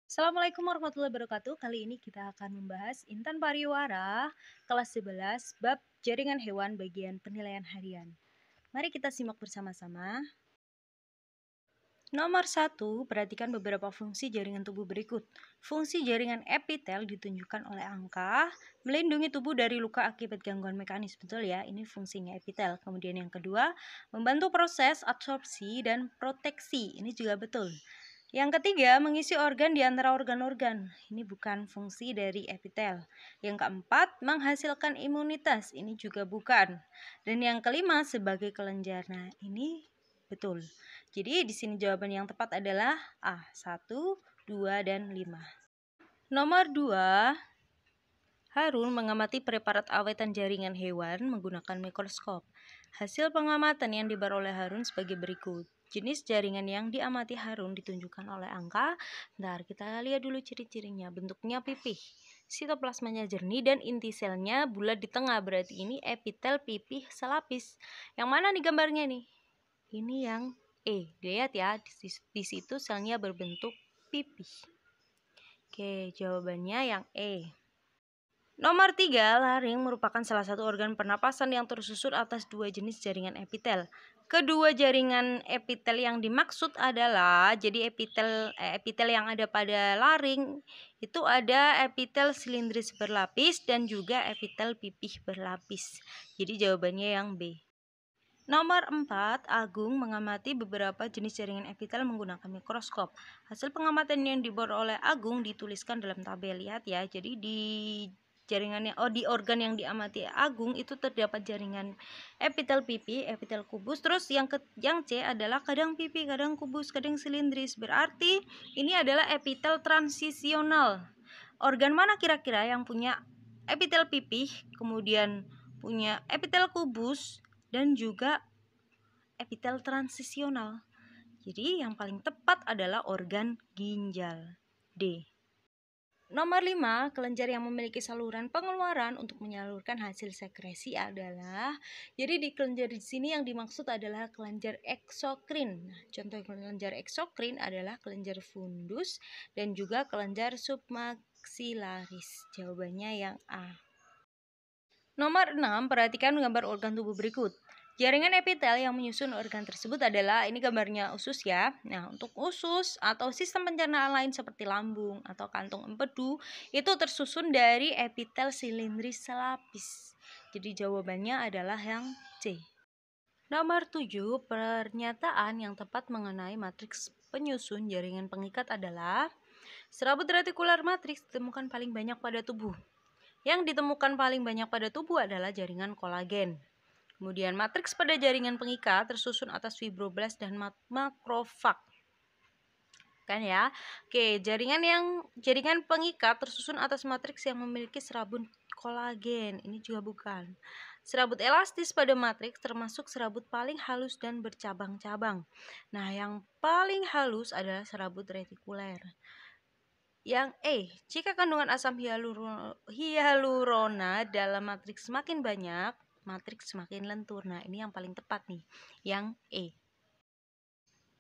Assalamualaikum warahmatullahi wabarakatuh. Kali ini kita akan membahas Intan Pariwara kelas 11 bab jaringan hewan bagian penilaian harian. Mari kita simak bersama-sama. Nomor 1, perhatikan beberapa fungsi jaringan tubuh berikut. Fungsi jaringan epitel ditunjukkan oleh angka, melindungi tubuh dari luka akibat gangguan mekanis. Betul ya, ini fungsinya epitel. Kemudian yang kedua, membantu proses absorpsi dan proteksi. Ini juga betul. Yang ketiga, mengisi organ di antara organ-organ. Ini bukan fungsi dari epitel. Yang keempat, menghasilkan imunitas. Ini juga bukan. Dan yang kelima, sebagai kelenjar. Nah, ini betul. Jadi di sini jawaban yang tepat adalah A, 1, 2, dan 5. Nomor 2, Harun mengamati preparat awetan jaringan hewan menggunakan mikroskop. Hasil pengamatan yang diperoleh Harun sebagai berikut. Jenis jaringan yang diamati Harun ditunjukkan oleh angka. Bentar, kita lihat dulu ciri-cirinya. Bentuknya pipih, sitoplasmanya jernih, dan inti selnya bulat di tengah. Berarti ini epitel pipih selapis. Yang mana nih gambarnya nih? Ini yang E. Lihat ya, di situ selnya berbentuk pipih. Oke, jawabannya yang E. Nomor 3, laring merupakan salah satu organ pernapasan yang tersusun atas dua jenis jaringan epitel. Kedua jaringan epitel yang dimaksud adalah, jadi epitel yang ada pada laring itu ada epitel silindris berlapis dan juga epitel pipih berlapis. Jadi jawabannya yang B. Nomor 4, Agung mengamati beberapa jenis jaringan epitel menggunakan mikroskop. Hasil pengamatan yang diperoleh Agung dituliskan dalam tabel. Lihat ya, jadi di di organ yang diamati Agung itu terdapat jaringan epitel pipi, epitel kubus. Terus yang C adalah kadang pipi, kadang kubus, kadang silindris. Berarti ini adalah epitel transisional. Organ mana kira-kira yang punya epitel pipih, kemudian punya epitel kubus, dan juga epitel transisional? Jadi yang paling tepat adalah organ ginjal. D. Nomor 5, kelenjar yang memiliki saluran pengeluaran untuk menyalurkan hasil sekresi adalah, jadi di kelenjar di sini yang dimaksud adalah kelenjar eksokrin. Nah, contoh kelenjar eksokrin adalah kelenjar fundus dan juga kelenjar submaxillaris. Jawabannya yang A. Nomor 6, perhatikan gambar organ tubuh berikut. Jaringan epitel yang menyusun organ tersebut adalah, ini gambarnya usus ya. Nah, untuk usus atau sistem pencernaan lain seperti lambung atau kantung empedu itu tersusun dari epitel silindris selapis. Jadi jawabannya adalah yang C. Nomor 7, pernyataan yang tepat mengenai matriks penyusun jaringan pengikat adalah, serabut retikular matriks ditemukan paling banyak pada tubuh. Yang ditemukan paling banyak pada tubuh adalah jaringan kolagen. Kemudian matriks pada jaringan pengikat tersusun atas fibroblast dan makrofag. Kan ya? Oke, jaringan pengikat tersusun atas matriks yang memiliki serabut kolagen. Ini juga bukan. Serabut elastis pada matriks termasuk serabut paling halus dan bercabang-cabang. Nah, yang paling halus adalah serabut retikuler. Yang E, jika kandungan asam hialurona dalam matriks semakin banyak, matriks semakin lentur. Nah, ini yang paling tepat nih, yang E.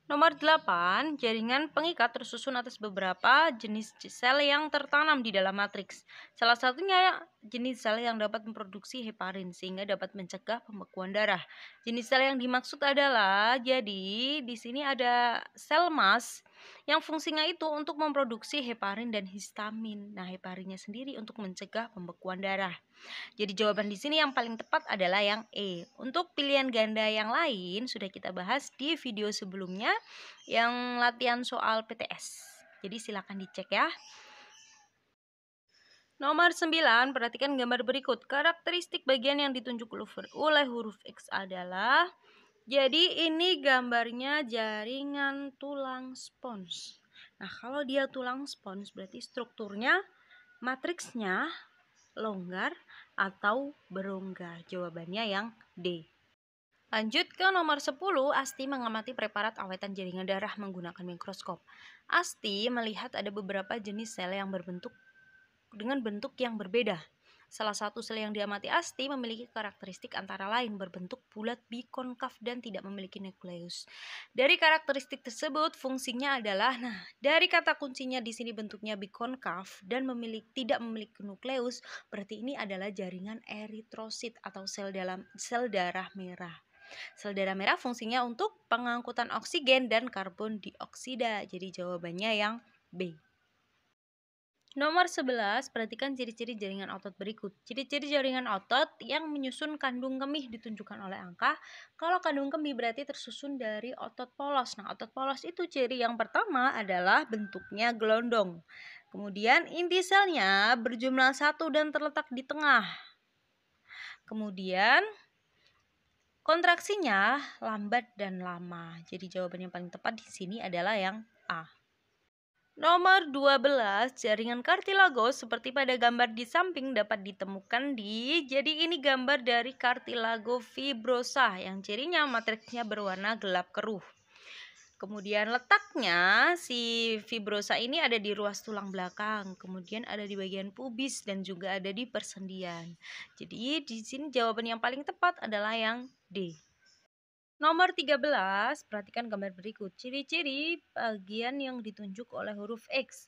Nomor 8, jaringan pengikat tersusun atas beberapa jenis sel yang tertanam di dalam matriks. Salah satunya jenis sel yang dapat memproduksi heparin sehingga dapat mencegah pembekuan darah. Jenis sel yang dimaksud adalah, jadi di sini ada sel mas yang fungsinya itu untuk memproduksi heparin dan histamin. Nah, heparinnya sendiri untuk mencegah pembekuan darah. Jadi jawaban di sini yang paling tepat adalah yang E. Untuk pilihan ganda yang lain sudah kita bahas di video sebelumnya yang latihan soal PTS. Jadi silakan dicek ya. Nomor 9, perhatikan gambar berikut. Karakteristik bagian yang ditunjuk oleh huruf X adalah, jadi ini gambarnya jaringan tulang spons. Nah, kalau dia tulang spons berarti strukturnya, matriksnya longgar atau berongga. Jawabannya yang D. Lanjut ke nomor 10, Asti mengamati preparat awetan jaringan darah menggunakan mikroskop. Asti melihat ada beberapa jenis sel yang berbentuk dengan bentuk yang berbeda. Salah satu sel yang diamati Asti memiliki karakteristik antara lain berbentuk bulat bikonkav dan tidak memiliki nukleus. Dari karakteristik tersebut fungsinya adalah, dari kata kuncinya di sini bentuknya bikonkav dan tidak memiliki nukleus, berarti ini adalah jaringan eritrosit atau sel darah merah. Sel darah merah fungsinya untuk pengangkutan oksigen dan karbon dioksida. Jadi jawabannya yang B. Nomor 11, perhatikan ciri-ciri jaringan otot berikut. Ciri-ciri jaringan otot yang menyusun kandung kemih ditunjukkan oleh angka. Kalau kandung kemih berarti tersusun dari otot polos. Nah, otot polos itu ciri yang pertama adalah bentuknya gelondong. Kemudian inti selnya berjumlah 1 dan terletak di tengah. Kemudian kontraksinya lambat dan lama. Jadi jawaban yang paling tepat di sini adalah yang A. Nomor 12, jaringan kartilagos seperti pada gambar di samping dapat ditemukan jadi ini gambar dari kartilago fibrosa yang cirinya matriksnya berwarna gelap keruh. Kemudian letaknya si fibrosa ini ada di ruas tulang belakang, kemudian ada di bagian pubis dan juga ada di persendian. Jadi di sini jawaban yang paling tepat adalah yang D. Nomor 13, perhatikan gambar berikut. Ciri-ciri bagian yang ditunjuk oleh huruf X.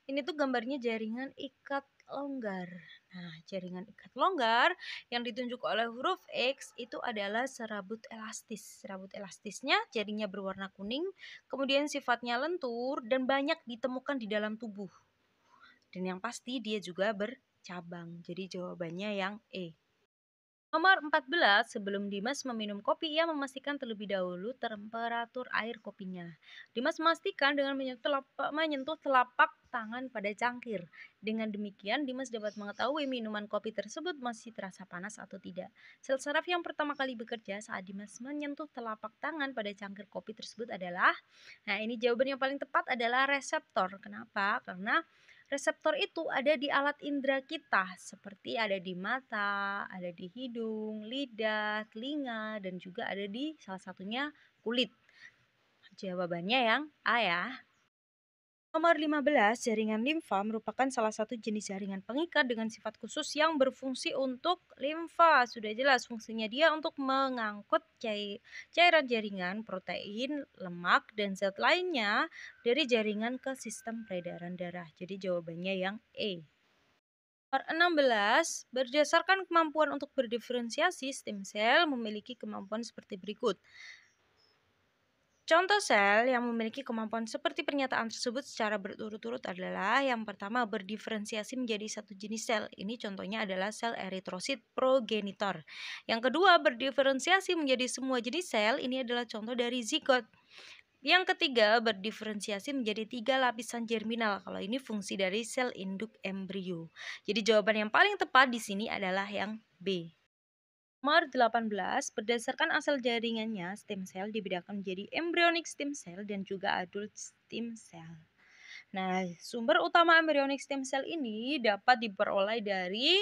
Ini tuh gambarnya jaringan ikat longgar. Nah, jaringan ikat longgar yang ditunjuk oleh huruf X itu adalah serabut elastis. Serabut elastisnya jadinya berwarna kuning, kemudian sifatnya lentur dan banyak ditemukan di dalam tubuh. Dan yang pasti dia juga bercabang. Jadi jawabannya yang E. Nomor 14, sebelum Dimas meminum kopi, ia memastikan terlebih dahulu temperatur air kopinya. Dimas memastikan dengan menyentuh telapak tangan pada cangkir. Dengan demikian, Dimas dapat mengetahui minuman kopi tersebut masih terasa panas atau tidak. Sel saraf yang pertama kali bekerja saat Dimas menyentuh telapak tangan pada cangkir kopi tersebut adalah, ini jawaban yang paling tepat adalah reseptor. Kenapa? Karena reseptor itu ada di alat indera kita, seperti ada di mata, ada di hidung, lidah, telinga, dan juga ada di salah satunya kulit. Jawabannya yang A ya. Nomor 15, jaringan limfa merupakan salah satu jenis jaringan pengikat dengan sifat khusus yang berfungsi untuk limfa. Sudah jelas fungsinya dia untuk mengangkut cairan jaringan, protein, lemak, dan zat lainnya dari jaringan ke sistem peredaran darah. Jadi jawabannya yang E. Nomor 16, berdasarkan kemampuan untuk berdiferensiasi, stem sel memiliki kemampuan seperti berikut. Contoh sel yang memiliki kemampuan seperti pernyataan tersebut secara berturut-turut adalah yang pertama berdiferensiasi menjadi satu jenis sel. Ini contohnya adalah sel eritrosit progenitor. Yang kedua berdiferensiasi menjadi semua jenis sel. Ini adalah contoh dari zigot. Yang ketiga berdiferensiasi menjadi 3 lapisan germinal. Kalau ini fungsi dari sel induk embrio. Jadi jawaban yang paling tepat di sini adalah yang B. Nomor 18, berdasarkan asal jaringannya, stem cell dibedakan menjadi embryonic stem cell dan juga adult stem cell. Nah, sumber utama embryonic stem cell ini dapat diperoleh dari,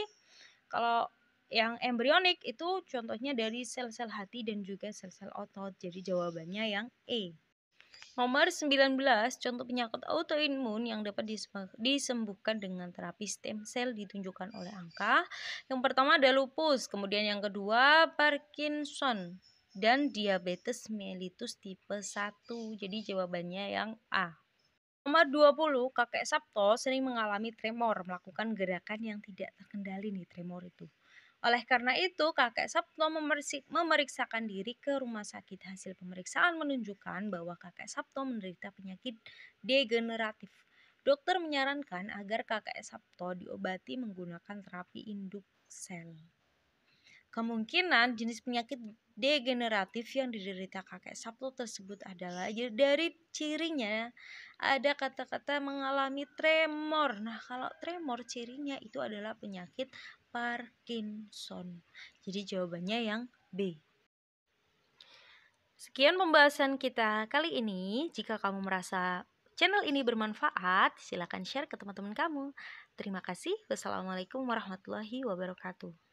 kalau yang embryonic itu contohnya dari sel-sel hati dan juga sel-sel otot. Jadi jawabannya yang E. Nomor 19, contoh penyakit autoimun yang dapat disembuhkan dengan terapi stem cell ditunjukkan oleh angka. Yang pertama ada lupus, kemudian yang kedua Parkinson, dan diabetes mellitus tipe 1. Jadi jawabannya yang A. Nomor 20, kakek Sabto sering mengalami tremor, melakukan gerakan yang tidak terkendali tremor itu. Oleh karena itu, kakek Sabto memeriksakan diri ke rumah sakit. Hasil pemeriksaan menunjukkan bahwa kakek Sabto menderita penyakit degeneratif. Dokter menyarankan agar kakek Sabto diobati menggunakan terapi induk sel. Kemungkinan jenis penyakit degeneratif yang diderita kakek Sabto tersebut adalah dari cirinya ada kata-kata mengalami tremor. Nah, kalau tremor cirinya itu adalah penyakit Parkinson. Jadi jawabannya yang B. Sekian pembahasan kita kali ini. Jika kamu merasa channel ini bermanfaat, silakan share ke teman-teman kamu. Terima kasih. Wassalamualaikum warahmatullahi wabarakatuh.